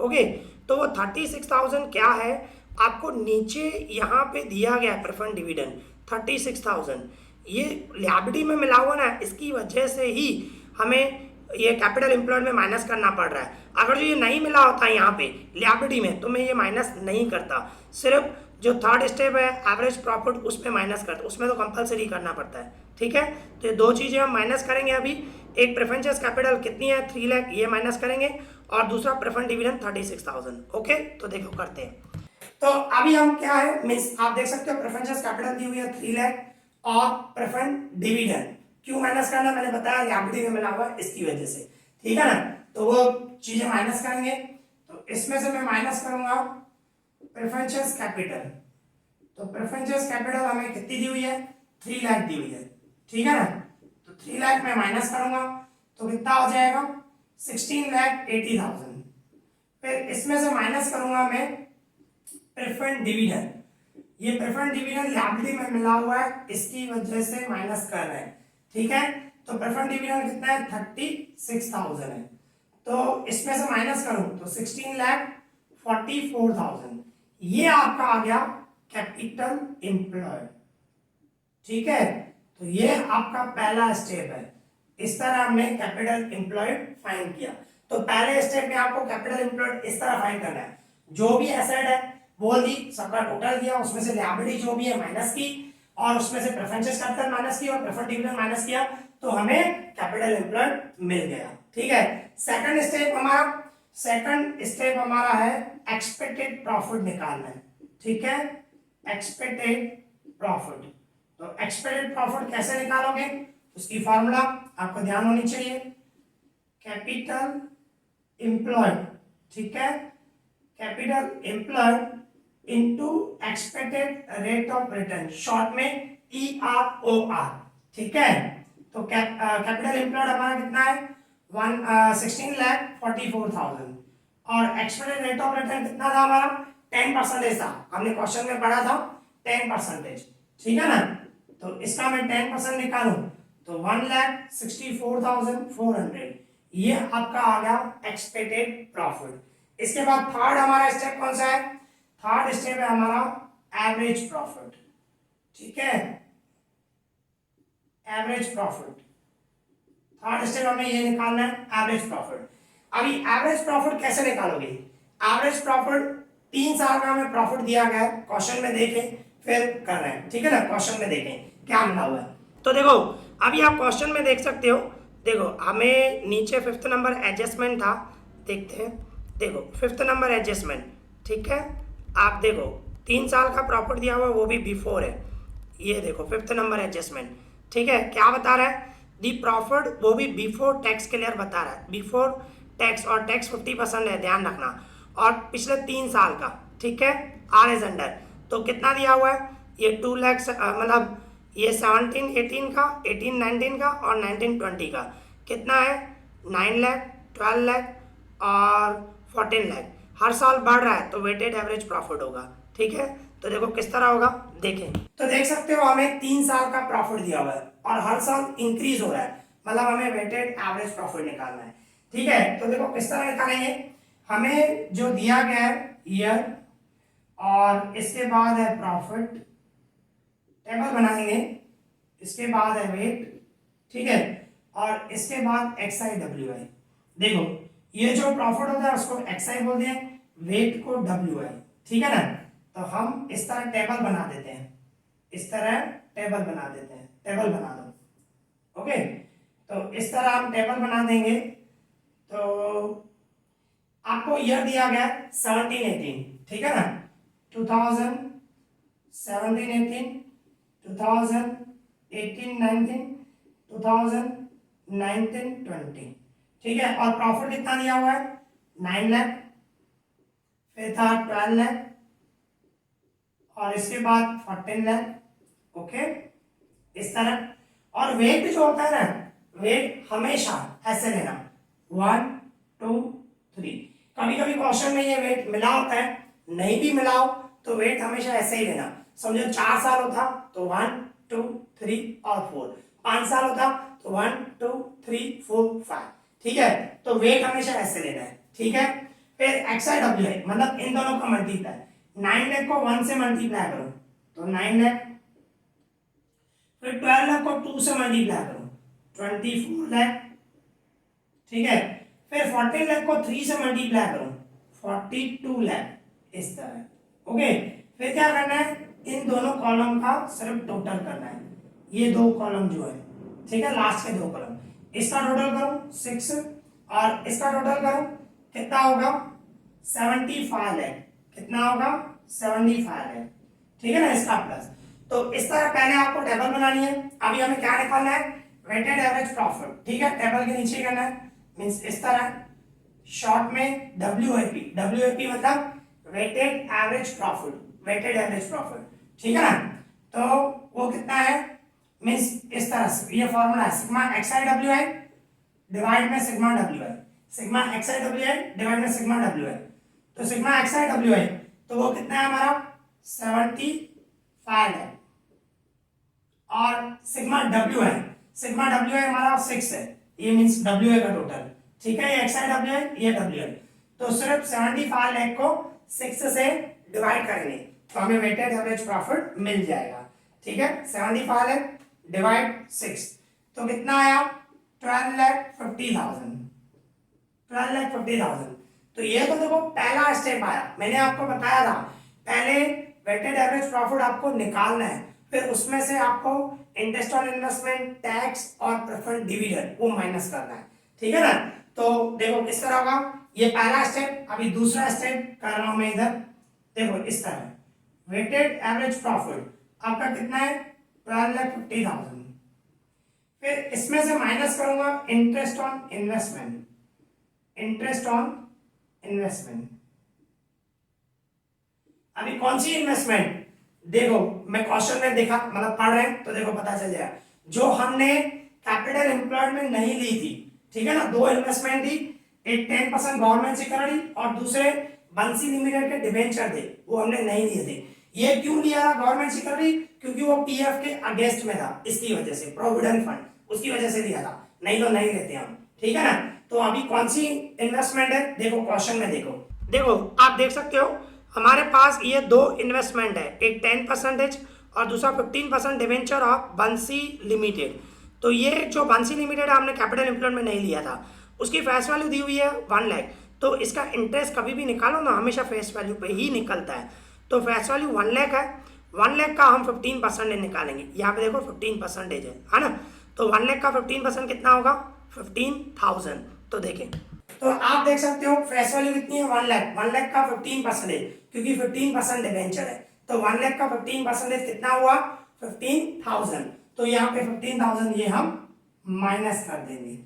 ओके, तो वो 36,000 क्या है, आपको नीचे यहाँ पे दिया गया प्रेफरेंस डिविडेंड 36,000, ये लिएबिलिटी में मिला हुआ ना, इसकी वजह से ही हमें ये कैपिटल एम्प्लॉयड में माइनस करना पड़ रहा है। अगर जो ये नहीं मिला होता यहाँ पे लिएबिलिटी में तो मैं ये माइनस नहीं करता, सिर्फ जो थर्ड स्टेप है एवरेज प्रॉफिट उसमें माइनस करता, उसमें तो कंपलसरी करना पड़ता है। ठीक है, तो ये दो चीज़ें हम माइनस करेंगे अभी, एक प्रेफरेंस कैपिटल कितनी है 3 लाख, ये माइनस करेंगे, और दूसरा प्रेफरेंस डिविडेंड 36,000। ओके, तो देखो करते हैं। तो अभी हम क्या है मींस आप देख सकते हो प्रेफरेंस कैपिटल दी हुई है 3 लाख और प्रेफरेंस डिविडेंड क्यों माइनस करना मैंने बताया, लिएबिलिटी में मिला हुआ इसकी वजह से। ठीक है ना, तो वो चीजें माइनस करेंगे। तो इसमें से मैं माइनस करूंगा प्रेफरेंस कैपिटल, तो प्रेफरेंशियल कैपिटल हमें कितनी दी हुई है, 3 लाख दी हुई है, ठीक है ना। तो 3 लाख में माइनस करूंगा तो कितना हो जाएगा, 16,80,000। फिर इसमें से माइनस करूंगा मैं प्रेफरेंस डिविडेंड, ये प्रेफरेंस डिविडेंड लायबिलिटी में मिला हुआ है, इसकी वजह से माइनस कर रहे हैं, ठीक है। तो प्रेफरेंस डिविडेंड कितना है, 36,000 है। तो इसमें से माइनस करूं तो 16,44,000, ये आपका आ गया कैपिटल एम्प्लॉयड, ठीक है। तो ये आपका पहला स्टेप है। इस तरह हमने कैपिटल एम्प्लॉयड फाइंड किया। तो पहले स्टेप में आपको कैपिटल एम्प्लॉयड इस तरह फाइंड करना है, जो भी एसेट है बोल दी, सबका टोटल दिया, उसमें से लायबिलिटी जो भी है माइनस की, और उसमें से प्रेफरेंशियल कैपिटल माइनस की और प्रेफर्ड डिविडेंड माइनस किया, तो हमें कैपिटल एम्प्लॉयड मिल गया, ठीक है। सेकंड स्टेप हमारा है एक्सपेक्टेड प्रॉफिट निकालना है, ठीक है, एक्सपेक्टेड प्रॉफिट। तो एक्सपेक्टेड प्रॉफिट कैसे निकालोगे, उसकी फॉर्मूला आपको ध्यान होनी चाहिए, कैपिटल एम्प्लॉयड, ठीक है, capital employed into expected rate of return, short में EROR, ठीक है। तो कैपिटल एम्प्लॉयड हमारा कितना है, 16,44,000, और एक्सपेक्टेड रेट ऑफ रिटर्न कितना था हमारा, 10% था, हमने क्वेश्चन में पढ़ा था 10%, ठीक है ना। तो इसका मैं 10% निकालूं तो 1,64,400, ये आपका आ गया एक्सपेक्टेड प्रॉफिट। इसके बाद थर्ड हमारा स्टेप कौन सा है, थर्ड स्टेप है हमारा एवरेज प्रॉफिट, ठीक है, एवरेज प्रॉफिट। थर्ड स्टेप हमें ये निकालना है एवरेज प्रॉफिट। अभी एवरेज प्रॉफिट कैसे निकालोगे, एवरेज प्रॉफिट 3 साल का हमें प्रॉफिट दिया गया है, क्वेश्चन में देखें फिर कर रहे हैं, ठीक है ना, क्वेश्चन में देखें क्या मिला हुआ है। तो देखो अभी आप क्वेश्चन में देख सकते हो, देखो हमें नीचे 5th नंबर एडजस्टमेंट था, देखते हैं, देखो 5th नंबर एडजस्टमेंट, ठीक है। आप देखो 3 साल का प्रॉफिट दिया हुआ, वो भी बिफोर है, ये देखो 5th नंबर एडजस्टमेंट, ठीक है। क्या बता रहा है, दी प्रॉफिट, वो भी बिफोर टैक्स क्लियर बता रहा है, बिफोर टैक्स, और टैक्स 50% है, ध्यान रखना, और पिछले 3 साल का, ठीक है, आर एज अंडर। तो कितना दिया हुआ है, ये 2 लाख, मतलब ये 17-18 का, 18-19 का और 19-20 का कितना है, 9 लाख, 12 लाख और 14 लाख, हर साल बढ़ रहा है, तो वेटेड एवरेज प्रॉफिट होगा, ठीक है। तो देखो किस तरह होगा, देखें, तो देख सकते हो हमें 3 साल का प्रॉफिट दिया हुआ है और हर साल इंक्रीज हो रहा है, मतलब हमें वेटेड एवरेज प्रॉफिट निकालना है, ठीक है। तो देखो किस तरह निकालेंगे, हमें जो दिया गया है ईयर, और इसके बाद है प्रॉफिट, टेबल बनाएंगे, इसके बाद है वेट, ठीक है, और इसके बाद XI WI। देखो ये जो प्रॉफिट होता है उसको XI बोलते हैं, वेट को WI, ठीक है ना। तो हम इस तरह टेबल बना देते हैं, इस तरह टेबल बना देते हैं, टेबल बना दो, ओके। तो इस तरह हम टेबल बना देंगे। तो आपको ईयर दिया गया 17-18, ठीक है ना, 2017-18, 2018-19, 2019-20, ठीक है। और प्रॉफिट कितना दिया हुआ है, 9 लाख, फिर था 12 लाख, और इसके बाद 14 लाख, ओके, इस तरह। और वेट जो होता है ना, वेट हमेशा ऐसे लेना, 1 2 3। कभी कभी क्वेश्चन में ये वेट मिला होता है, नहीं भी मिला हो तो वेट हमेशा ऐसे ही लेना। समझो 4 साल होता तो 1 2 3 और 4, 5 साल होता तो 1 2 3 4 5, ठीक है। तो वेट हमेशा ऐसे लेना है, ठीक है। फिर XI WI, मतलब इन दोनों का मल्टीप्लाई, 9 लाख को 1 से मल्टीप्लाई करो तो 9 लाख, फिर 12 लाख को 2 से मल्टीप्लाई करो 24 लाख, ठीक है। फिर 14 लाख को 3 से मल्टीप्लाई करो 42 लाख, इस तरह, ओके। फिर क्या करना है, इन दोनों कॉलम का सिर्फ टोटल करना है, ये 2 कॉलम जो है, ठीक है, लास्ट के 2 कॉलम, इसका टोटल करो 6 और इसका टोटल करो, कितना होगा 75 लाख, कितना होगा 75 लाख, ठीक है ना, इसका प्लस। तो इस तरह पहले आपको टेबल बनानी है। अभी हमें क्या निकालना है, वेटेड एवरेज प्रॉफिट, ठीक है, टेबल के नीचे करना है, मींस इस तरह, शॉर्ट में WAP, WAP मतलब weighted average profit, weighted average profit. ठीक है ना। तो वो कितना है, मीन्स इस तरह से ये फॉर्मूला है sigma X I W I divide में sigma W I, sigma X I W I divide में सिग्मा डब्ल्यू आई। तो sigma X I W I तो वो कितना है हमारा 75 है, और सिग्मा डब्ल्यू आई हमारा 6 है, ये मींस डब्ल्यू आई का टोटल, ठीक है। ये एक्स आई डब्ल्यू आई, ये डब्ल्यू आई। तो सिर्फ 75 लाख को 6 से डिवाइड करेंगे तो हमें वेटेड एवरेज प्रॉफिट मिल जाएगा, ठीक है। 75 लाख डिवाइड 6 तो कितना आया 12,50,000, 12,50,000। तो ये तो देखो पहला स्टेप आया, मैंने आपको बताया था पहले वेटेड एवरेज प्रॉफिट आपको निकालना है, फिर उसमें से आपको इंटरेस्ट ऑन इन्वेस्टमेंट, टैक्स और प्रेफरेंस डिविडेंड वो माइनस करना है, ठीक है ना। तो देखो किस तरह होगा, ये पहला स्टेप, अभी दूसरा स्टेप कर रहा हूं मैं इधर। देखो इस तरह वेटेड एवरेज प्रॉफिट आपका कितना है 12,50,000, फिर इसमें से माइनस करूंगा interest on investment, interest on investment. अभी कौन सी इन्वेस्टमेंट, देखो मैं क्वेश्चन में देखा, मतलब पढ़ रहे हैं तो देखो पता चल जाएगा, जो हमने कैपिटल एम्प्लॉयड में नहीं ली थी, ठीक है ना। दो इन्वेस्टमेंट थी, एक 10% गवर्नमेंट सिक्योरिटी और दूसरे बंसी लिमिटेड के डिबेंचर थे, वो हमने नहीं लिए थे। ये क्यों लिया था गवर्नमेंट सिक्योरिटी, क्योंकि वो पीएफ के अगेंस्ट में था, इसकी वजह से, प्रोविडेंट फंड उसकी वजह से लिया था, नहीं तो नहीं लेते हम, ठीक है ना। तो अभी कौन सी इन्वेस्टमेंट है, देखो क्वेश्चन में देखो, देखो आप देख सकते हो हमारे पास ये दो इन्वेस्टमेंट है, एक 10% और दूसरा 15% डिवेंचर ऑफ बंसी लिमिटेड। तो ये जो बंसी लिमिटेड हमने कैपिटल एम्प्लॉयड में नहीं लिया था, उसकी फेस वैल्यू दी हुई है 1 लाख। तो इसका इंटरेस्ट कभी भी निकालो ना, हमेशा फेस वैल्यू पे ही निकलता है। तो फेस वैल्यू 1 लाख है, 1 लाख का हम 15% निकालेंगे, यहाँ पे देखो 15% है ना। तो 1 लाख का 15% कितना होगा 15,000। तो देखें, तो आप देख सकते हो फेस वैल्यू कितनी है 1 लाख, 1 लाख का 15% क्योंकि 15% डिबेंचर है, तो 1 लाख का 15% कितना हुआ 15,000। तो यहाँ पे 15,000 ये हम माइनस कर देंगे,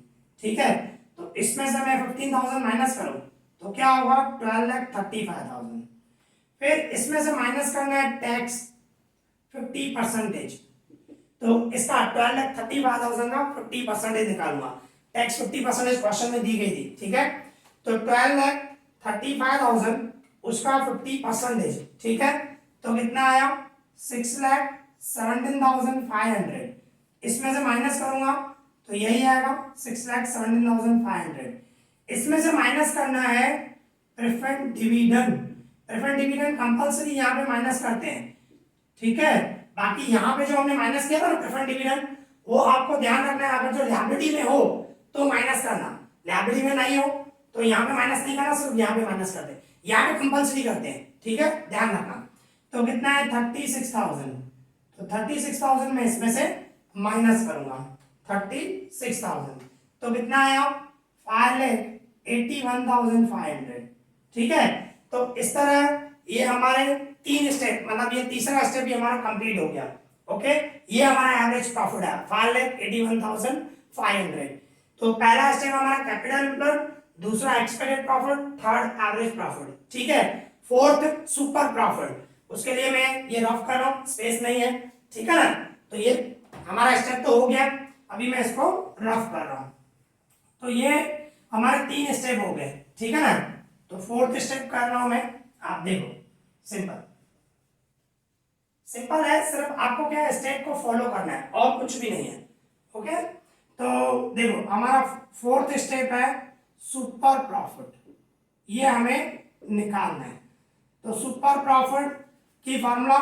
ठीक है। तो इसमें से मैं 15,000 माइनस करूं तो क्या होगा 12,35,000। फिर इसमें से माइनस करना है टैक्स 50%, तो इसका 12,35,000 का 50% निकालूंगा, टैक्स 50% क्वेश्चन में दी गई थी, ठीक है। तो 12,35,000 उसका 50%, ठीक है। तो कितना आया 6,17,500, इसमें से माइनस करूंगा तो यही आएगा 6,17,500। इसमें से माइनस करना है preference dividend, preference dividend compulsory यहाँ पे माइनस करते हैं, ठीक है। बाकी यहाँ पे जो हमने माइनस किया था ना प्रेफरेंस डिविडेंड, वो आपको ध्यान रखना है, अगर जो लिएबिलिटी में हो तो माइनस करना, लिएबिलिटी में नहीं हो तो यहाँ पे माइनस नहीं करना, सिर्फ यहाँ पे माइनस करते हैं, यहाँ पे कंपलसरी करते हैं, ठीक है, ध्यान रखना। तो कितना है 36,000, तो 36,000 में इसमें से माइनस करूंगा 36,000, तो कितना आया 5,81,500, ठीक है। तो इस तरह ये हमारे 3 स्टेप, मतलब ये तीसरा स्टेप भी हमारा कंप्लीट हो गया, ओके। ये हमारा एवरेज प्रॉफिट है 5,81,500। तो पहला स्टेप हमारा कैपिटल एम्प्लॉयड, दूसरा expected profit, third average profit, ठीक है। फोर्थ सुपर प्रॉफिट, उसके लिए मैं ये रफ कर रहा हूं, स्पेस नहीं है, ठीक है ना। तो ये हमारा स्टेप तो हो गया, अभी मैं इसको रफ कर रहा हूं। तो ये हमारे 3 स्टेप हो गए, ठीक है ना। तो फोर्थ स्टेप कर रहा हूं मैं, आप देखो सिंपल सिंपल है, सिर्फ आपको क्या है स्टेप को फॉलो करना है और कुछ भी नहीं है, ओके। तो देखो हमारा फोर्थ स्टेप है सुपर प्रॉफिट, ये हमें निकालना है। तो सुपर प्रॉफिट की formula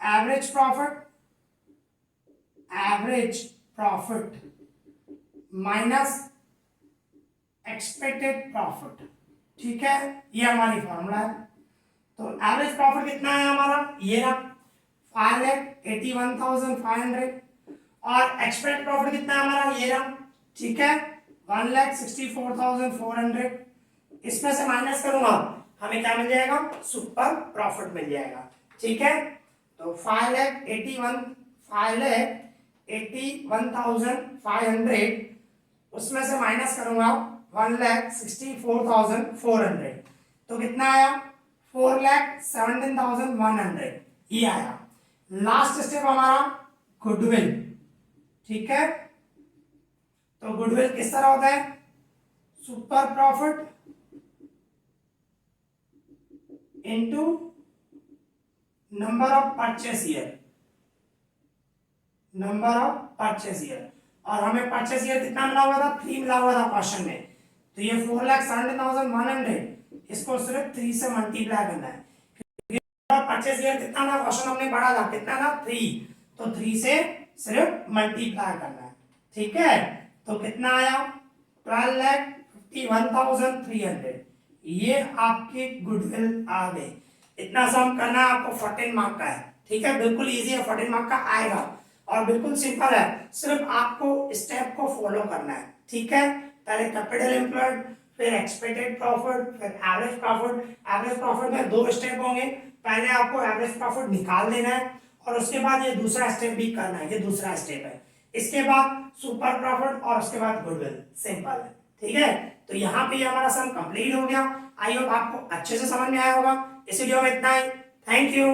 average profit minus expected profit, ठीक है, ये हमारी फॉर्मूला है। तो एवरेज प्रॉफिट कितना है हमारा, ये रहा 5,81,500, और एक्सपेक्टेड प्रॉफिट कितना है हमारा, ये रहा, ठीक है, 1,64,400। इसमें से माइनस करूंगा हमें क्या मिल जाएगा सुपर प्रॉफिट मिल जाएगा, ठीक है। तो 5,81,500 उसमें से माइनस करूंगा 1,64,400, तो कितना आया 4,17,100। ये आया। लास्ट स्टेप हमारा गुडविल, ठीक है। तो गुडविल किस तरह होता है, super profit into number of purchase year, number of purchase year. और हमें परचेस ईयर कितना मिला हुआ था, 3 मिला हुआ था क्वेश्चन में। तो ये 4,70,100, इसको सिर्फ 3 से मल्टीप्लाई करना है। परचेस ईयर कितना था, क्वेश्चन हमने पढ़ा था, कितना था 3, तो 3 से सिर्फ मल्टीप्लाई करना है, ठीक है। तो कितना आया, 12,51,300, ये आपके गुडविल आ गए। इतना सम करना है आपको, 14 मार्क का है, ठीक है, बिल्कुल इजी है, 14 मार्क का आएगा और बिल्कुल सिंपल है। सिर्फ आपको स्टेप को फॉलो करना है, ठीक है। पहले कैपिटल एम्प्लॉयड, फिर एक्सपेक्टेड प्रॉफिट, फिर एवरेज प्रॉफिट। एवरेज प्रॉफिट में 2 स्टेप होंगे, पहले आपको एवरेज प्रॉफिट निकाल देना है और उसके बाद ये दूसरा स्टेप भी करना है, ये दूसरा स्टेप है। इसके बाद सुपर प्रॉफिट और उसके बाद गुडविल, सिंपल है, ठीक है। तो यहाँ पे हमारा सम कंप्लीट हो गया। आई होप आपको अच्छे से समझ में आया होगा। इस वीडियो में इतना ही, थैंक यू।